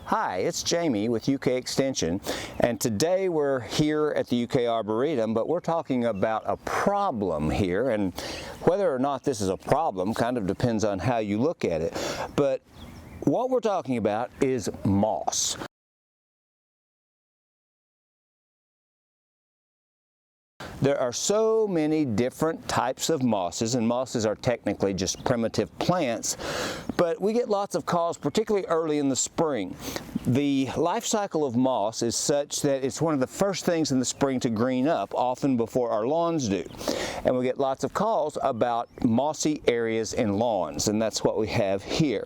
Hi, it's Jamie with UK Extension, and today we're here at the UK Arboretum, but we're talking about a problem here, and whether or not this is a problem kind of depends on how you look at it. But what we're talking about is moss. There are so many different types of mosses, and mosses are technically just primitive plants, but we get lots of calls, particularly early in the spring. The life cycle of moss is such that it's one of the first things in the spring to green up, often before our lawns do. And we get lots of calls about mossy areas in lawns, and that's what we have here.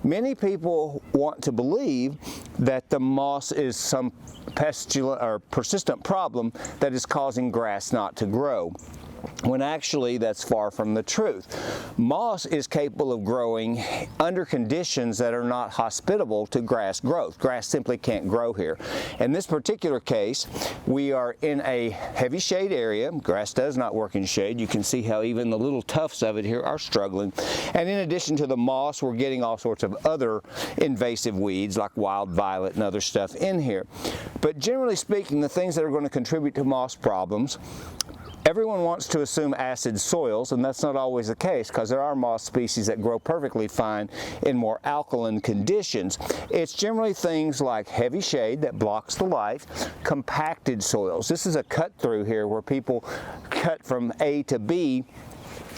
Many people want to believe that the moss is some pestilent or persistent problem that is causing grass not to grow, when actually that's far from the truth. Moss is capable of growing under conditions that are not hospitable to grass growth. Grass simply can't grow here. In this particular case, we are in a heavy shade area. Grass does not work in shade. You can see how even the little tufts of it here are struggling. And in addition to the moss, we're getting all sorts of other invasive weeds like wild violet and other stuff in here. But generally speaking, the things that are going to contribute to moss problems, everyone wants to assume acid soils, and that's not always the case because there are moss species that grow perfectly fine in more alkaline conditions. It's generally things like heavy shade that blocks the light, compacted soils. This is a cut through here where people cut from A to B,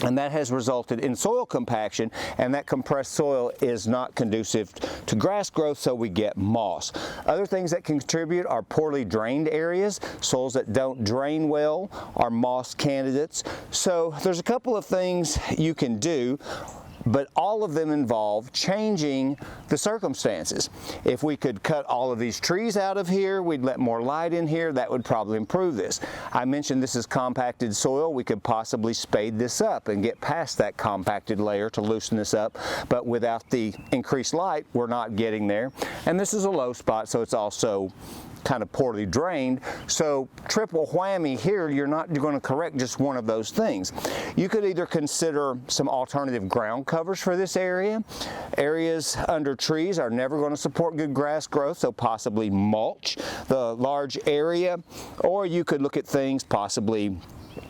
and that has resulted in soil compaction, and that compressed soil is not conducive to grass growth, so we get moss. Other things that can contribute are poorly drained areas. Soils that don't drain well are moss candidates. So there's a couple of things you can do, but all of them involve changing the circumstances. If we could cut all of these trees out of here, we'd let more light in here, that would probably improve this. I mentioned this is compacted soil. We could possibly spade this up and get past that compacted layer to loosen this up, but without the increased light, we're not getting there. And this is a low spot, so it's also kind of poorly drained. So triple whammy here, you're going to correct just one of those things. You could either consider some alternative ground covers for this area. Areas under trees are never going to support good grass growth, so possibly mulch the large area, or you could look at things possibly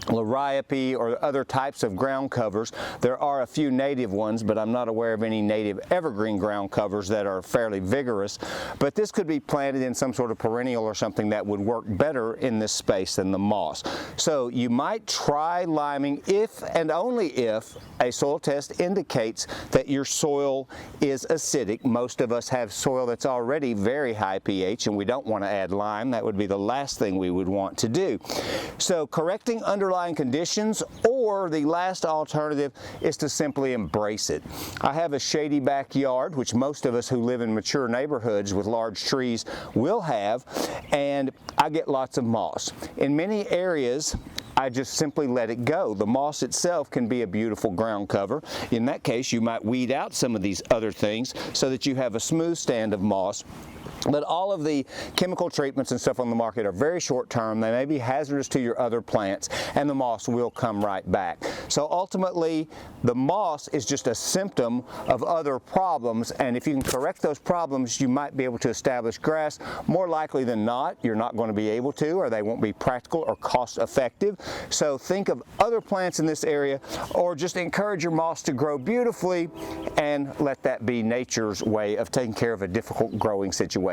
liriope or other types of ground covers. There are a few native ones, but I'm not aware of any native evergreen ground covers that are fairly vigorous. But this could be planted in some sort of perennial or something that would work better in this space than the moss. So you might try liming if and only if a soil test indicates that your soil is acidic. Most of us have soil that's already very high pH, and we don't want to add lime. That would be the last thing we would want to do. So correcting underlying conditions, or the last alternative is to simply embrace it. I have a shady backyard, which most of us who live in mature neighborhoods with large trees will have, and I get lots of moss. In many areas, I just simply let it go. The moss itself can be a beautiful ground cover. In that case, you might weed out some of these other things so that you have a smooth stand of moss. But all of the chemical treatments and stuff on the market are very short term. They may be hazardous to your other plants, and the moss will come right back. So ultimately, the moss is just a symptom of other problems, and if you can correct those problems, you might be able to establish grass. More likely than not, you're not going to be able to, or they won't be practical or cost effective. So think of other plants in this area, or just encourage your moss to grow beautifully and let that be nature's way of taking care of a difficult growing situation.